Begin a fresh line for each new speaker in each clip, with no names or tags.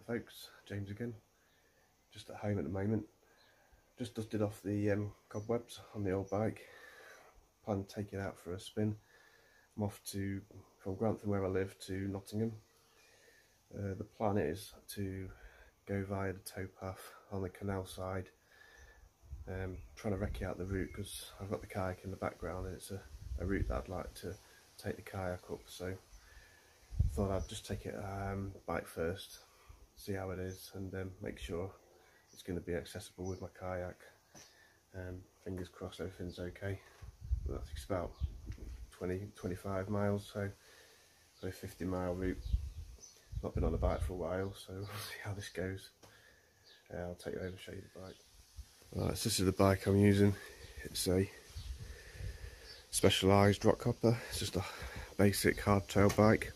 Folks, James again, just at home at the moment. Just dusted off the cobwebs on the old bike. Plan to take it out for a spin. I'm off from Grantham, where I live, to Nottingham. The plan is to go via the towpath on the canal side, trying to recce out the route because I've got the kayak in the background and it's a route that I'd like to take the kayak up, so I thought I'd just take it bike first, see how it is, and make sure it's going to be accessible with my kayak. Fingers crossed everything's okay. But I think it's about 20-25 miles, so a 50-mile route. Not been on a bike for a while, so we'll see how this goes. I'll take you over and show you the bike. Right, so this is the bike I'm using. It's a Specialised rock hopper. It's just a basic hardtail bike.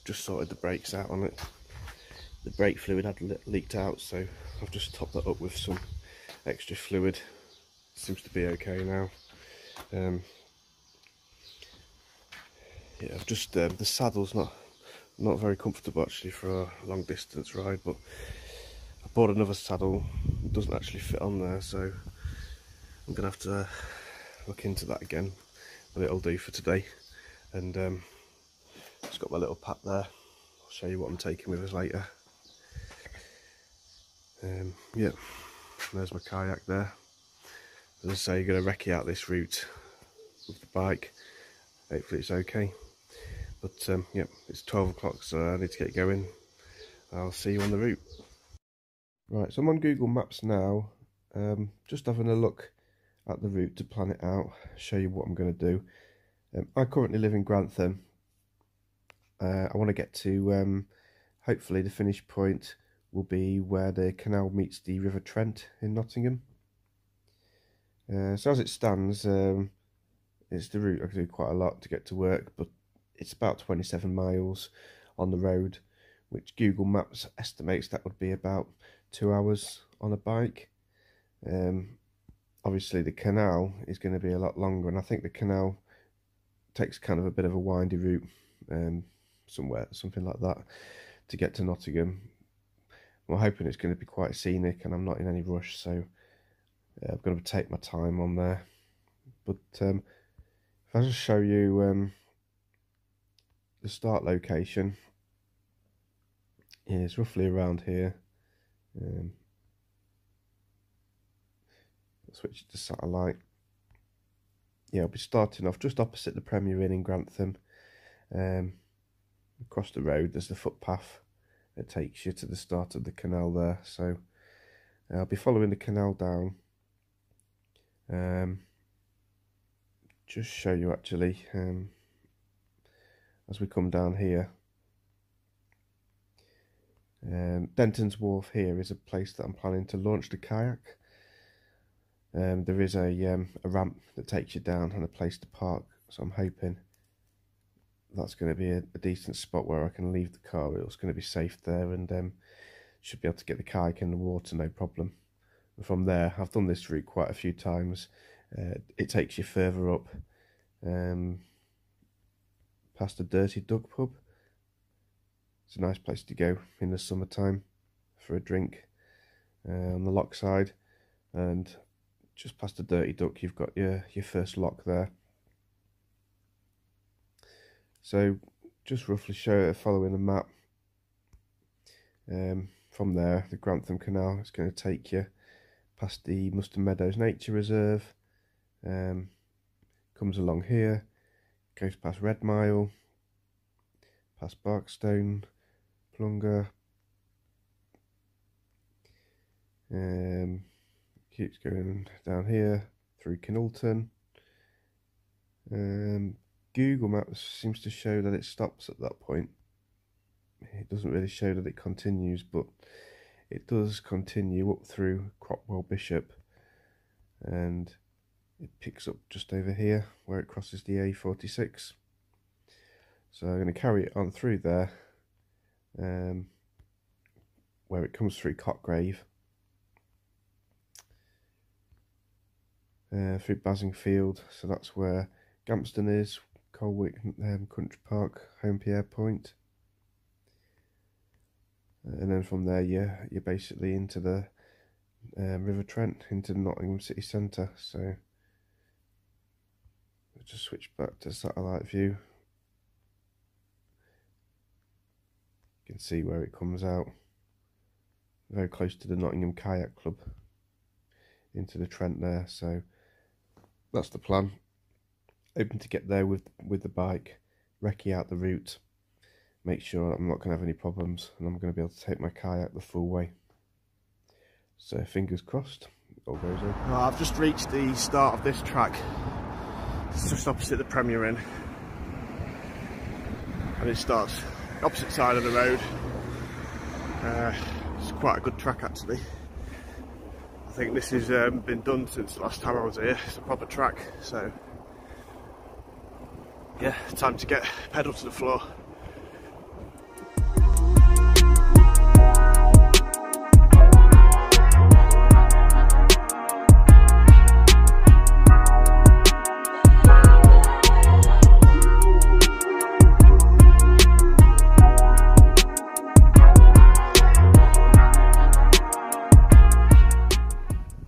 Just sorted the brakes out on it. The brake fluid had leaked out, so I've just topped that up with some extra fluid. Seems to be okay now. Yeah, I've just the saddle's not very comfortable actually for a long distance ride, but I bought another saddle. It doesn't actually fit on there, so I'm gonna have to look into that again, but it'll do for today. And just got my little pack there. I'll show you what I'm taking with us later. Yeah, there's my kayak there. As I say, you're gonna recce out this route with the bike. Hopefully it's okay. But yeah, it's 12 o'clock, so I need to get going. I'll see you on the route. Right, so I'm on Google Maps now, just having a look at the route to plan it out, show you what I'm going to do. I currently live in Grantham. I want to get to, hopefully the finish point will be where the canal meets the River Trent in Nottingham. So as it stands, it's the route I can do quite a lot to get to work, but it's about 27 miles on the road, which Google Maps estimates that would be about 2 hours on a bike. Obviously the canal is going to be a lot longer, and I think the canal takes kind of a bit of a windy route, something like that, to get to Nottingham. I'm hoping it's going to be quite scenic, and I'm not in any rush, so I'm going to take my time on there. But if I just show you the start location, is roughly around here. Switch to satellite. Yeah, I'll be starting off just opposite the Premier Inn in Grantham. Across the road there's the footpath that takes you to the start of the canal there, so I'll be following the canal down. Just show you actually, as we come down here, Denton's Wharf here is a place that I'm planning to launch the kayak. There is a ramp that takes you down and a place to park, so I'm hoping that's going to be a decent spot where I can leave the car. It's going to be safe there, and should be able to get the kayak in the water no problem. And from there, I've done this route quite a few times. It takes you further up, past the Dirty Duck pub. It's a nice place to go in the summertime for a drink, on the lock side, and just past the Dirty Duck you've got your first lock there. So just roughly following the map, from there the Grantham Canal is going to take you past the Mustard Meadows Nature Reserve, comes along here, goes past Red Mile, past Barkstone, Plunga, keeps going down here through Kinalton. Google Maps seems to show that it stops at that point. It doesn't really show that it continues, but it does continue up through Cropwell Bishop, and it picks up just over here where it crosses the A46. So I'm going to carry it on through there, where it comes through Cotgrave, through Basingfield, so that's where Gampston is, Colwick Country Park, Home Pierre Point. and then from there you're basically into the River Trent, into the Nottingham city centre. So we'll just switch back to satellite view. You can see where it comes out, very close to the Nottingham Kayak Club, into the Trent there. So that's the plan. Hoping to get there with the bike, recce out the route, make sure I'm not going to have any problems, and I'm going to be able to take my kayak the full way. So fingers crossed, it all goes in. Well, I've just reached the start of this track. It's just opposite the Premier Inn, and it starts opposite side of the road. It's quite a good track actually. I think this has been done since the last time I was here. It's a proper track, so yeah, time to get pedal to the floor.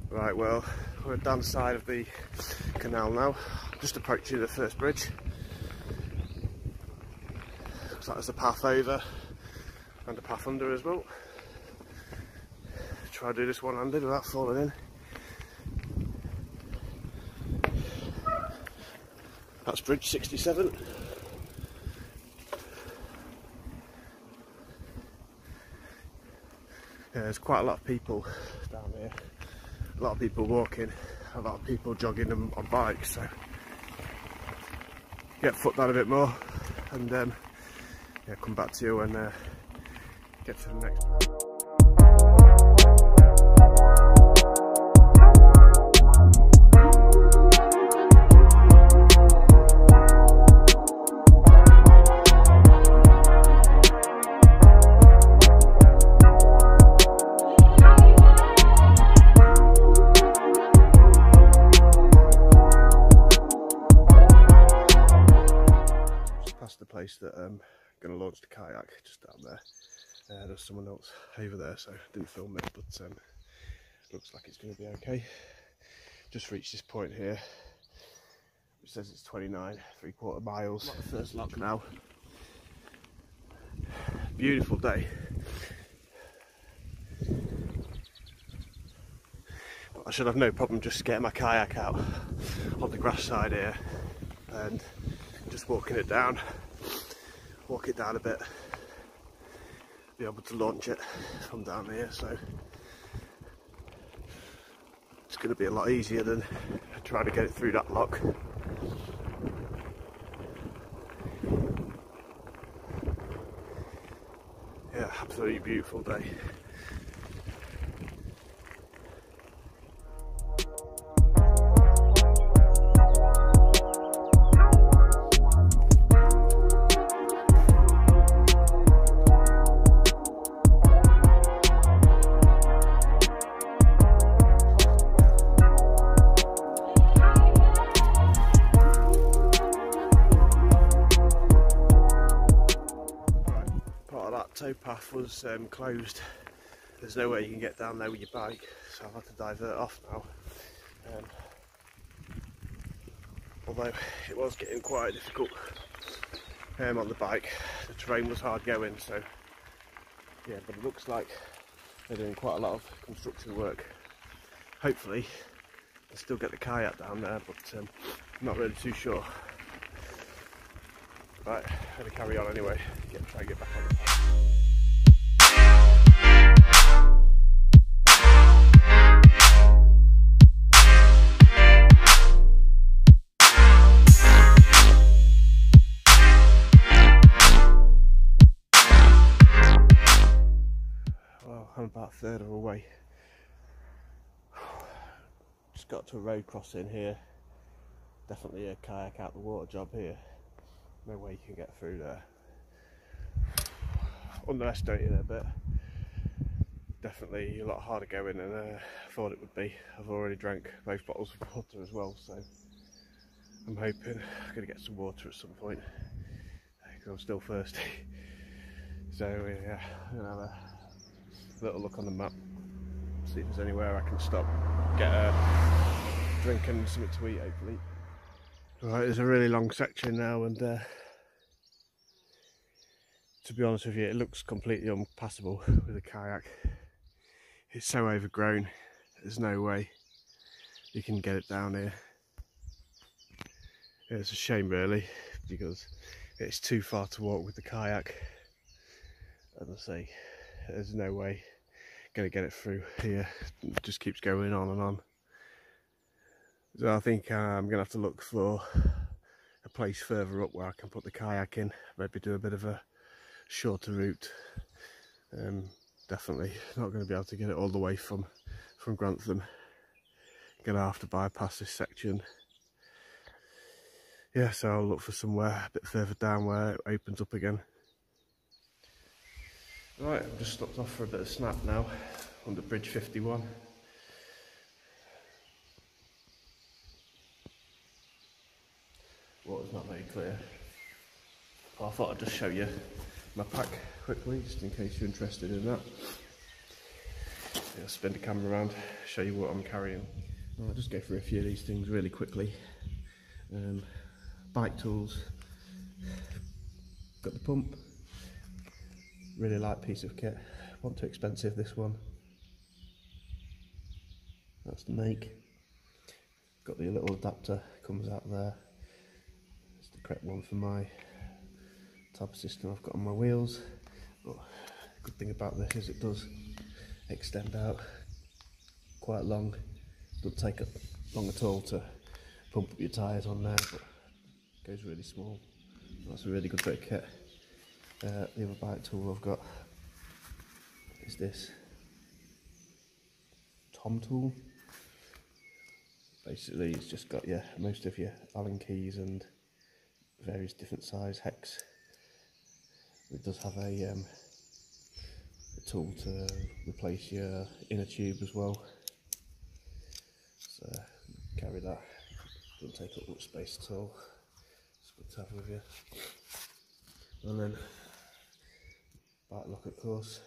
Right, well, we're down the side of the canal now, just approaching the first bridge. Looks like there's a path over and a path under as well. Try to do this one-handed without falling in. That's bridge 67. Yeah, there's quite a lot of people down here. A lot of people walking, a lot of people jogging on bikes, so get foot down a bit more and yeah, come back to you and get to the next one. The place that I'm going to launch the kayak, just down there. There's someone else over there, so I didn't film it, but looks like it's going to be okay. Just reached this point here, which says it's 29.75 miles. Not the first lock now. Beautiful day. But I should have no problem just getting my kayak out on the grass side here and just walking it down. Walk it down a bit, be able to launch it from down here, so it's going to be a lot easier than trying to get it through that lock. Yeah, absolutely beautiful day. Towpath was closed. There's no way you can get down there with your bike, so I've had to divert off now. Although it was getting quite difficult on the bike, the terrain was hard going, so yeah, but it looks like they're doing quite a lot of construction work. Hopefully they'll still get the kayak down there, but I'm not really too sure. Right, I'm going to carry on anyway, try and get back on the bike. Well, I'm about a third of the way. Just got to a road crossing here. Definitely a kayak out the water job here. No way you can get through there. Underestimated it a bit. Definitely a lot harder going than I thought it would be. I've already drank both bottles of water as well, so I'm hoping I'm going to get some water at some point because I'm still thirsty. So yeah, I'm going to have little look on the map, see if there's anywhere I can stop, get a drink and something to eat hopefully. Right, there's a really long section now, and to be honest with you, it looks completely unpassable with a kayak. It's so overgrown, there's no way you can get it down here. It's a shame really, because it's too far to walk with the kayak. As I say, there's no way going to get it through here. It just keeps going on and on. So I think I'm going to have to look for a place further up where I can put the kayak in, maybe do a bit of a shorter route. Definitely not going to be able to get it all the way from Grantham. Gonna have to bypass this section. Yeah, so I'll look for somewhere a bit further down where it opens up again. Right, I've just stopped off for a bit of snap now under Bridge 51. Water's not very clear. Well, I thought I'd just show you my pack quickly, just in case you're interested in that. Yeah, I'll spin the camera around, show you what I'm carrying. I'll just go through a few of these things really quickly. Bike tools, got the pump, really light piece of kit, not too expensive this one. That's the make. Got the little adapter, comes out there. It's the correct one for my type of system I've got on my wheels. But the good thing about this is it does extend out quite long. Doesn't take long at all to pump up your tyres on there, but it goes really small. That's a really good bit of kit. The other bike tool I've got is this Tom tool. Basically it's just got most of your Allen keys and various different size hex. It does have a tool to replace your inner tube as well. So carry that, doesn't take up much space at all. It's good to have with you. And then bike lock, of course.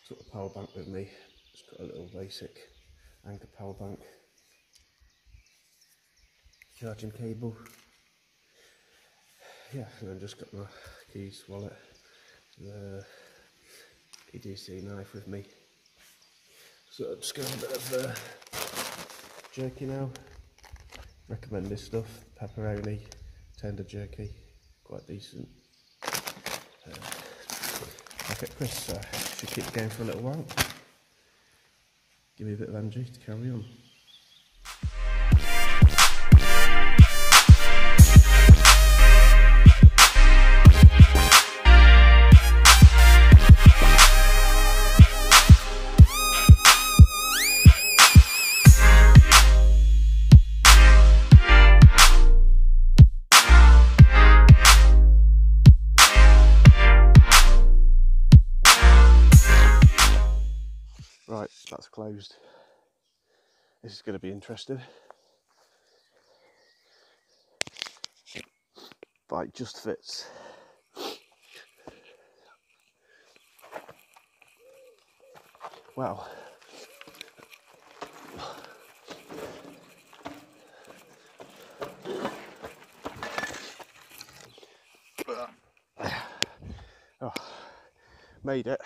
Took the power bank with me. Just got a little basic Anchor power bank. Charging cable. Yeah, and then just got my keys, wallet, the EDC knife with me. So I'm just going to have a bit of jerky now. Recommend this stuff, pepperoni, tender jerky, quite decent. Packet crisps, should keep it going for a little while. Give me a bit of energy to carry on. Right, that's closed. This is going to be interesting. Bike just fits. Wow. Oh, made it.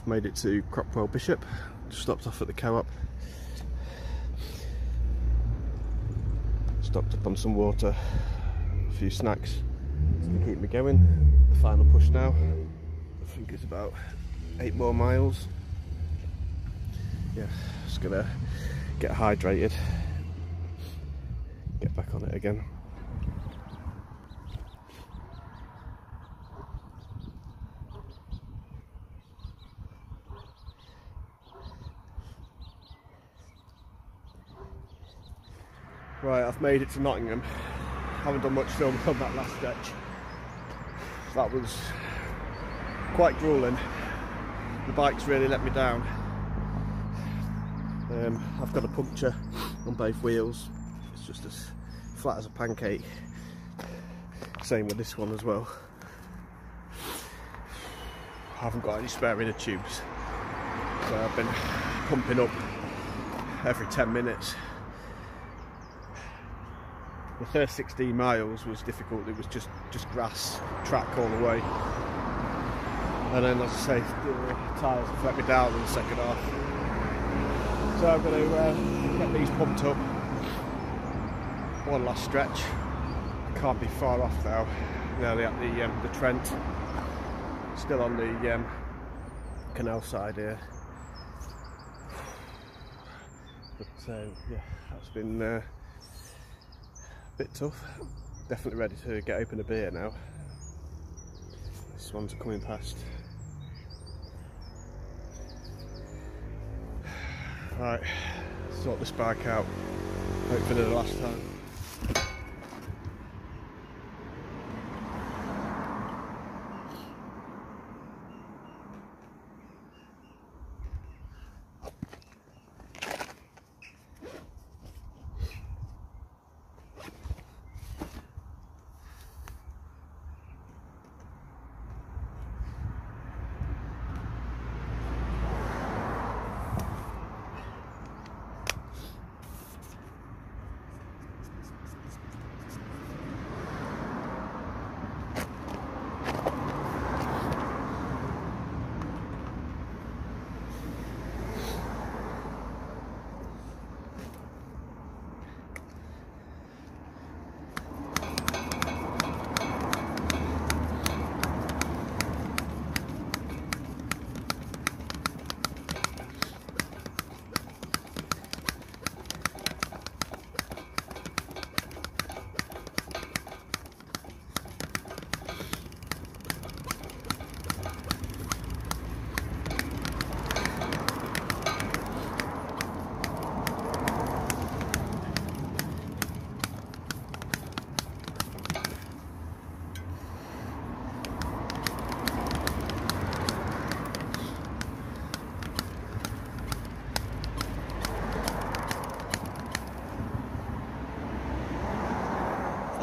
Made it to Cropwell Bishop, just stopped off at the co-op, stopped up on some water, a few snacks. It's going to keep me going. The final push now, I think it's about 8 more miles. Yeah, just going to get hydrated, get back on it again. Right, I've made it to Nottingham. Haven't done much filming on that last stretch. That was quite grueling. The bike's really let me down. I've got a puncture on both wheels. It's just as flat as a pancake. Same with this one as well. I haven't got any spare inner tubes, so I've been pumping up every 10 minutes. The first 16 miles was difficult. It was just grass track all the way, and then, as I say, the tyres have let me down in the second half. So I'm going to get these pumped up. One last stretch. I can't be far off now. Nearly at the Trent. Still on the canal side here. But yeah, that's been a bit tough. Definitely ready to get open a beer now. These ones are coming past. Right, sort this bike out. Hopefully the last time.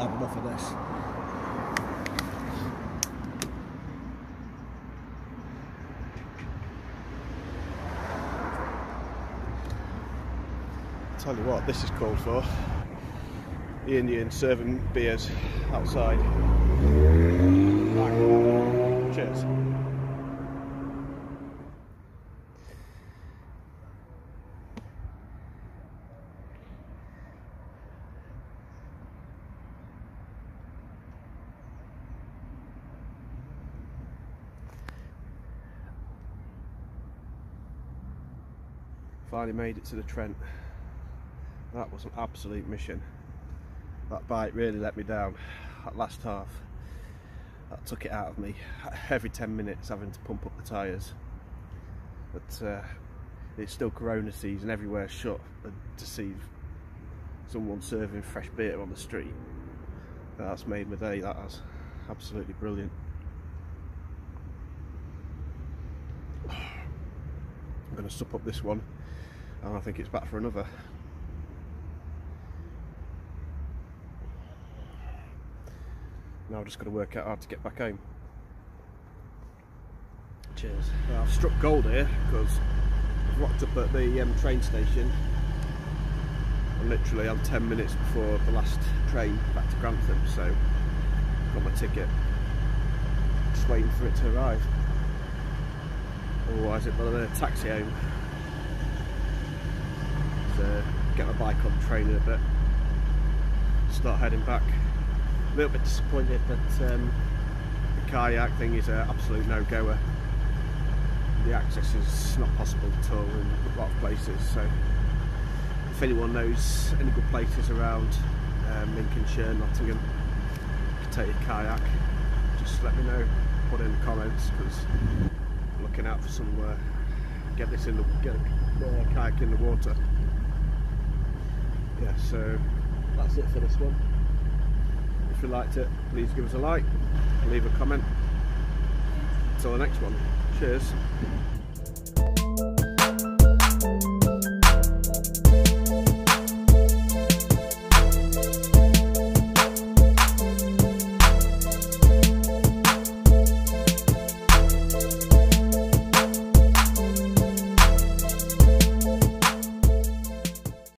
I've enough of this. Tell you what, this is called for. The Indians serving beers outside. Right. Cheers. Finally made it to the Trent. That was an absolute mission. That bike really let me down. That last half, that took it out of me. Every 10 minutes having to pump up the tyres. But it's still Corona season, everywhere's shut, and to see someone serving fresh beer on the street, that's made my day. That has. Absolutely brilliant. I'm going to sup up this one, and I think it's back for another. Now I've just got to work out how to get back home. Cheers. Well, I've struck gold here because I've rocked up at the train station. I'm 10 minutes before the last train back to Grantham, so got my ticket. Just waiting for it to arrive. Otherwise it'll be a taxi home. So get my bike on the train in a bit. Start heading back. A little bit disappointed that the kayak thing is an absolute no-goer. The access is not possible at all in a lot of places, so if anyone knows any good places around Lincolnshire, Nottingham, to take a kayak, just let me know, put in the comments, because I'm looking out for somewhere, get a kayak in the water. Yeah, so that's it for this one. If you liked it, please give us a like, leave a comment. Until the next one, cheers.